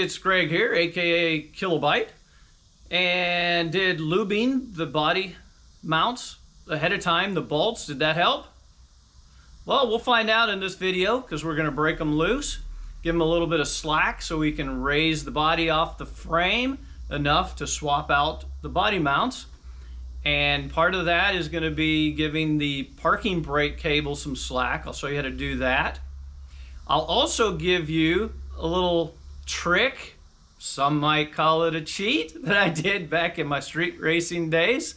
it's Greg here, aka Kilobyte, and did lubing the body mounts ahead of time, the bolts, did that help? Well, we'll find out in this video because we're going to break them loose, give them a little bit of slack so we can raise the body off the frame enough to swap out the body mounts. And part of that is going to be giving the parking brake cable some slack. I'll show you how to do that. I'll also give you a little trick, some might call it a cheat, that I did back in my street racing days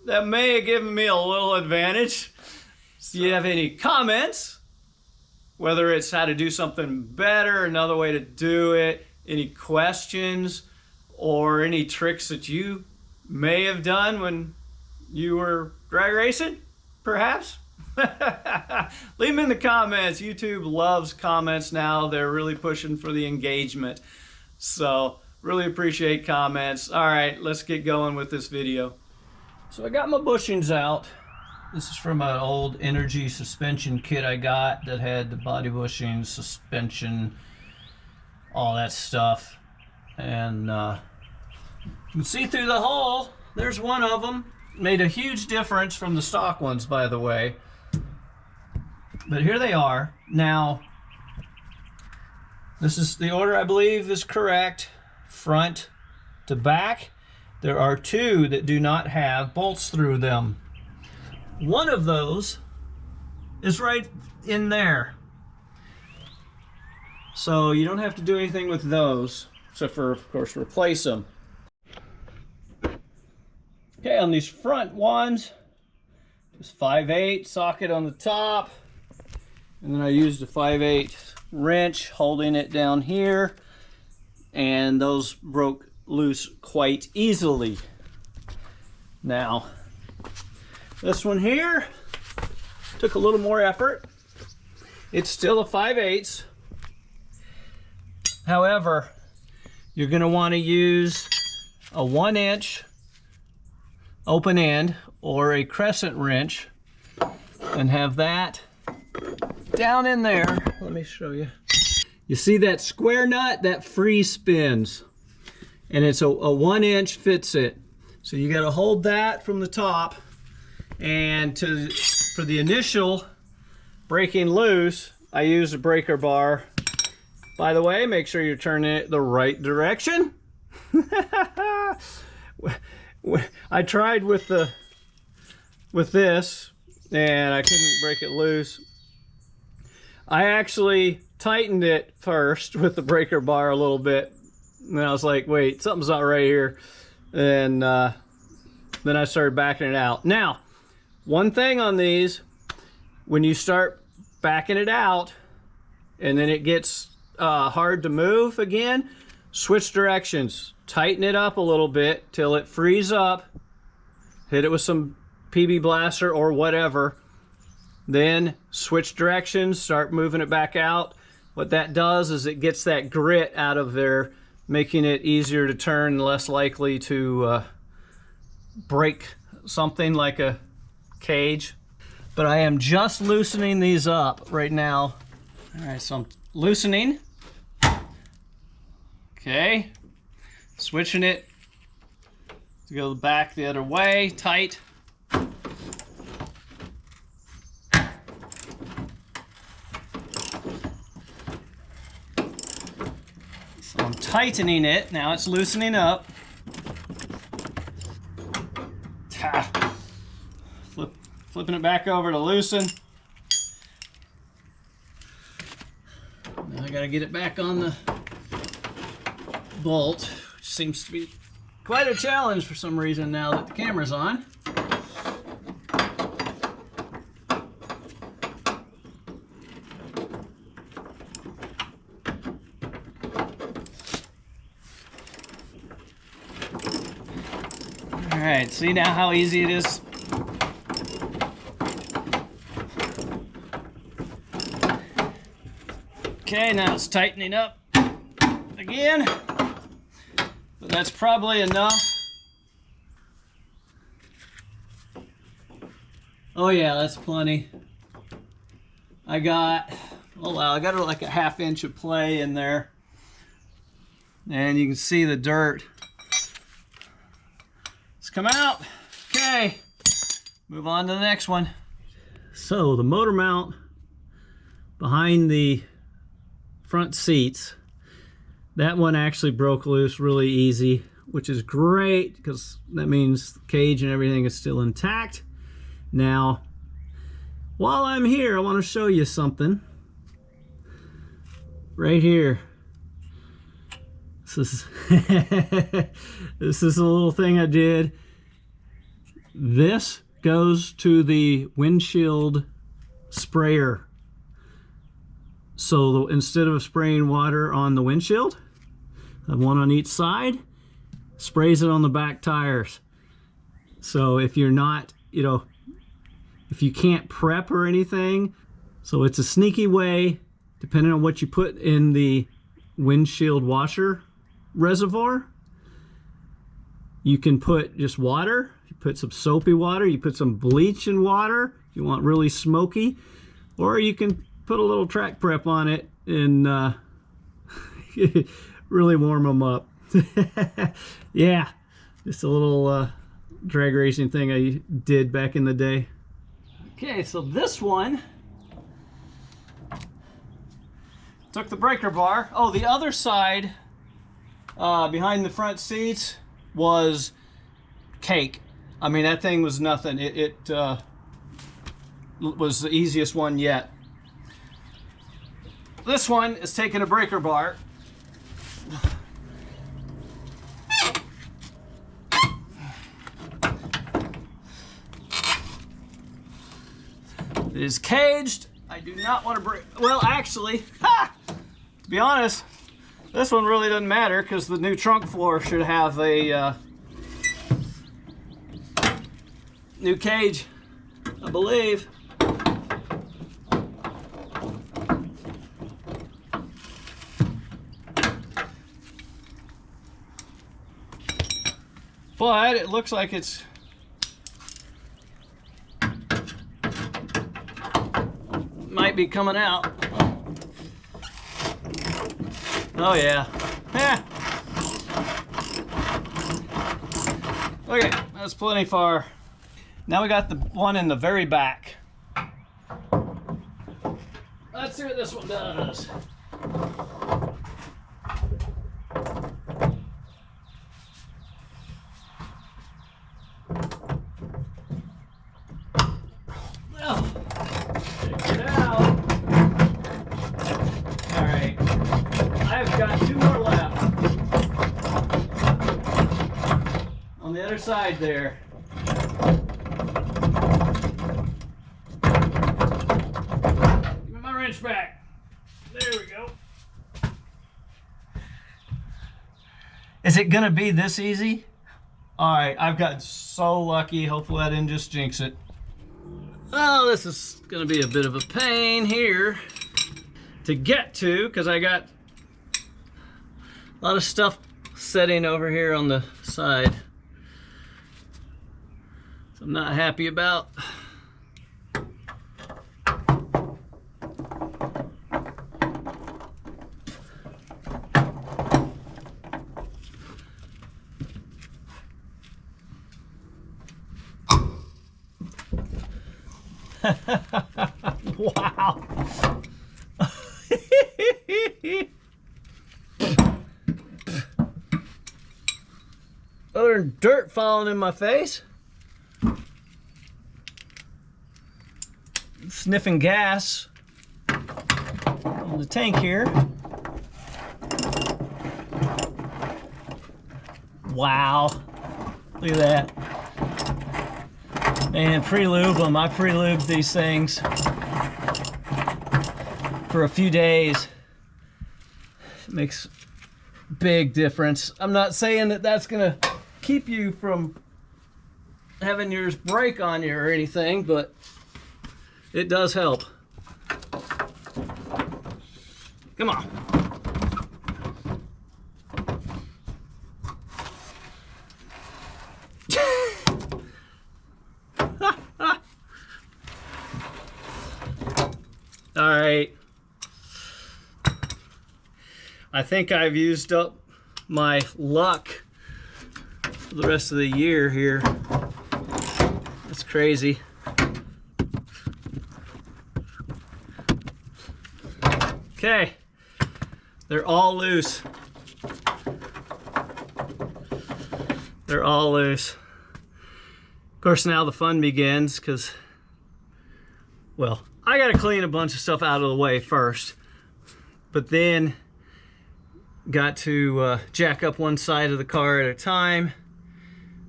that may have given me a little advantage. So you have any comments, whether it's how to do something better, another way to do it, any questions, or any tricks that you may have done when you were drag racing, perhaps? Leave them in the comments. YouTube loves comments now. They're really pushing for the engagement. So really appreciate comments. All right, let's get going with this video. So I got my bushings out. This is from an old energy suspension kit I got that had the body bushings, suspension, all that stuff. And you can see through the hole. There's one of them. Made a huge difference from the stock ones, by the way. But here they are. Now, this is the order I believe is correct. Front to back. There are two that do not have bolts through them. One of those is right in there. So you don't have to do anything with those, except for, of course, replace them. Okay, on these front ones, just 5/8 socket on the top. And then I used a 5/8 wrench holding it down here, and those broke loose quite easily. Now, this one here took a little more effort. It's still a 5/8. However, you're going to want to use a 1-inch open end or a crescent wrench and have that down in there. Let me show you. You see that square nut? That free spins. And it's a 1-inch fits it. So you got to hold that from the top, and for the initial breaking loose, I use a breaker bar. By the way, make sure you're turning it the right direction. I tried with this and I couldn't break it loose. I actually tightened it first with the breaker bar a little bit, and I was like, wait, something's not right here. And then I started backing it out. Now, one thing on these, when you start backing it out and then it gets hard to move again, switch directions. Tighten it up a little bit till it frees up. Hit it with some PB Blaster or whatever. Then switch directions, start moving it back out. What that does is it gets that grit out of there, making it easier to turn, less likely to break something like a cage. But I am just loosening these up right now. All right, so I'm loosening. Okay. Switching it to go back the other way, tight. So I'm tightening it. Now it's loosening up. Flipping it back over to loosen. Now I gotta get it back on the bolt. Seems to be quite a challenge for some reason now that the camera's on. All right, see now how easy it is? Okay, now it's tightening up again. But that's probably enough. Oh yeah, that's plenty. I got, oh wow, I got like a 1/2 inch of play in there. and you can see the dirt. Let's come out. Okay, move on to the next one. So the motor mount behind the front seats, that one actually broke loose really easy, which is great because that means the cage and everything is still intact. Now, while I'm here, I want to show you something. Right here. This is this is a little thing I did. This goes to the windshield sprayer. So instead of spraying water on the windshield, I have one on each side, sprays it on the back tires. So if you're not, you know, if you can't prep or anything, so it's a sneaky way, depending on what you put in the windshield washer reservoir. You can put just water, you put some soapy water, you put some bleach in water if you want really smoky, or you can put a little track prep on it and really warm them up. Yeah, just a little drag racing thing I did back in the day. Okay, so this one took the breaker bar. Oh, the other side behind the front seats was cake. I mean, that thing was nothing. It was the easiest one yet. This one is taking a breaker bar. It is caged. I do not want to break. Well, actually, to be honest, this one really doesn't matter because the new trunk floor should have a new cage, I believe. But it looks like it's might be coming out. Oh yeah. Yeah. Okay, that's plenty far. Now we got the one in the very back. Let's see what this one does. Side there. Give me my wrench back. There we go. Is it gonna be this easy? All right, I've got so lucky. Hopefully I didn't just jinx it. Oh, this is gonna be a bit of a pain here to get to because I got a lot of stuff sitting over here on the side. I'm not happy about. Wow. Other than dirt falling in my face. Sniffing gas in the tank here. Wow, look at that. And pre-lube them. I pre-lubed these things for a few days. It makes a big difference. I'm not saying that that's gonna keep you from having yours break on you or anything, but it does help. Come on. All right. I think I've used up my luck for the rest of the year here. That's crazy. Okay, they're all loose. They're all loose. Of course, now the fun begins because, well, I gotta clean a bunch of stuff out of the way first, but then got to jack up one side of the car at a time,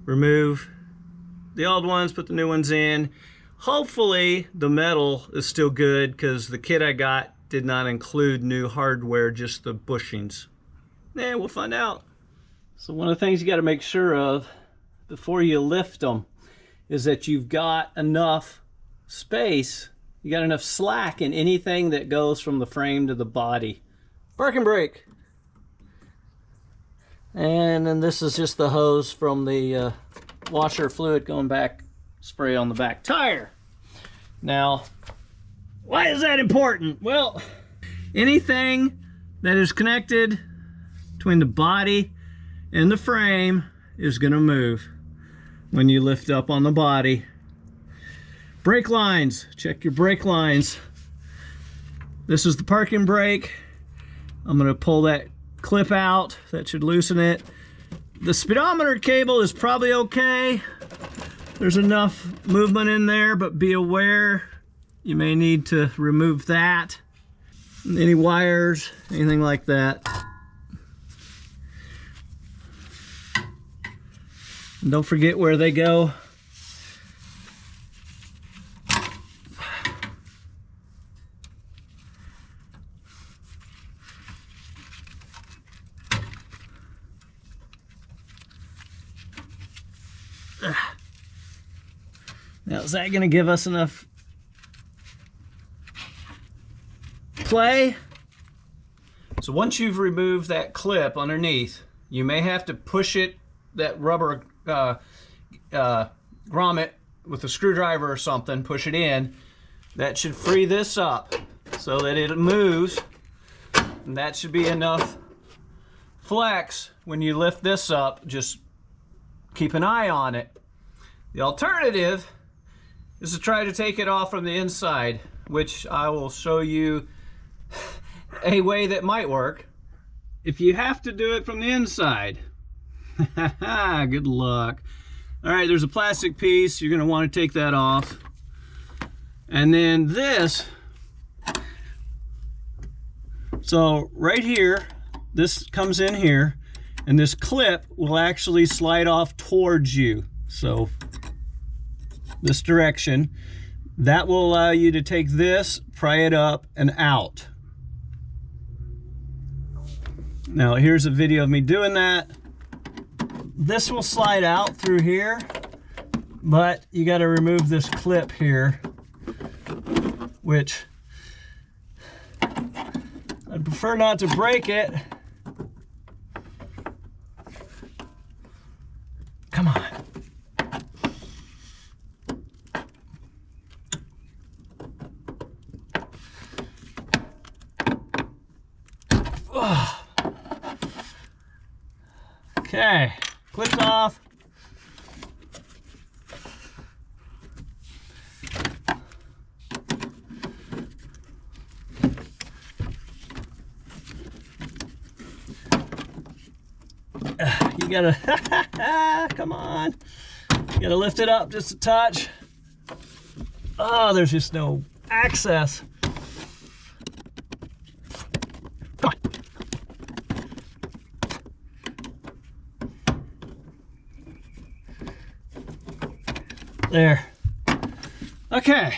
remove the old ones, put the new ones in. Hopefully the metal is still good because the kit I got did not include new hardware, just the bushings. Yeah, we'll find out. So one of the things you got to make sure of before you lift them is that you've got enough space, you got enough slack in anything that goes from the frame to the body. Parking brake. And then this is just the hose from the washer fluid going back, spray on the back tire. Now, why is that important? Well, anything that is connected between the body and the frame is going to move when you lift up on the body. Brake lines, check your brake lines. This is the parking brake. I'm going to pull that clip out. That should loosen it. The speedometer cable is probably okay. There's enough movement in there, but be aware you may need to remove that. Any wires, anything like that. And don't forget where they go. Now, is that going to give us enough play? So once you've removed that clip underneath, you may have to push it, that rubber grommet with a screwdriver or something, push it in. That should free this up so that it moves, and that should be enough flex when you lift this up. Just keep an eye on it. The alternative is to try to take it off from the inside, which I will show you a way that might work. If you have to do it from the inside, good luck. All right, there's a plastic piece. You're gonna want to take that off. And then this, so right here, this comes in here, and this clip will actually slide off towards you. So this direction, that will allow you to take this, pry it up and out. Now here's a video of me doing that. This will slide out through here, but you got to remove this clip here, which I'd prefer not to break it. Come on. Okay, clips off. You gotta, come on. You gotta lift it up just a touch. Oh, there's just no access. Come on. There. Okay.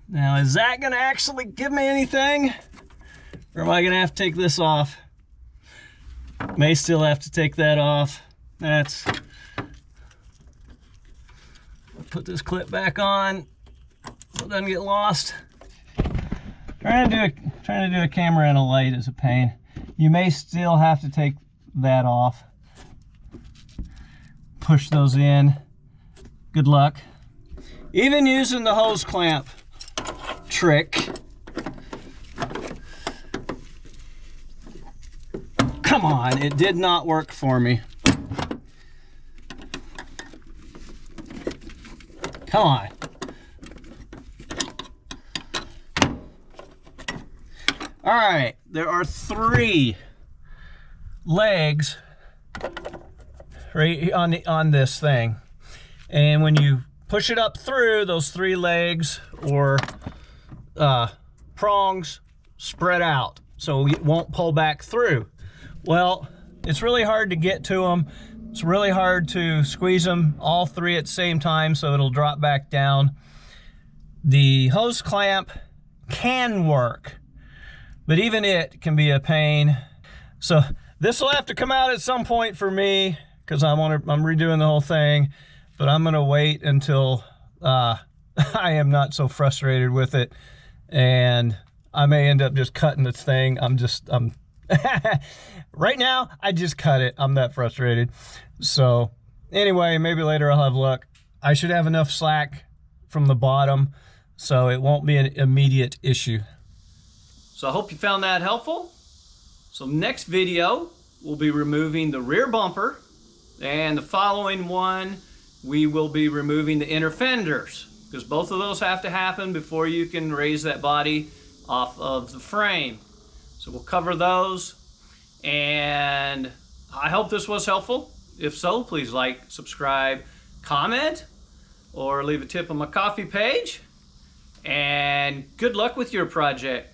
Now, is that gonna actually give me anything? Or am I gonna have to take this off? May still have to take that off. That's, put this clip back on so it doesn't get lost. Trying to do a camera and a light is a pain. You may still have to take that off. Push those in. Good luck. Even using the hose clamp trick, Come on, it did not work for me. Come on. All right, there are 3 legs right on this thing. And when you push it up through, those 3 legs or prongs spread out, so it won't pull back through. Well, it's really hard to get to them. It's really hard to squeeze them all 3 at the same time so it'll drop back down. The hose clamp can work, but even it can be a pain. So this will have to come out at some point for me because I'm redoing the whole thing, but I'm gonna wait until I am not so frustrated with it, and I may end up just cutting this thing. I'm right now, I just cut it. I'm that frustrated. So anyway, maybe later I'll have luck. I should have enough slack from the bottom, so it won't be an immediate issue. So I hope you found that helpful. So next video, we'll be removing the rear bumper, and the following one, we will be removing the inner fenders, because both of those have to happen before you can raise that body off of the frame. So we'll cover those, and I hope this was helpful. If so, please like, subscribe, comment, or leave a tip on my coffee page. And good luck with your project.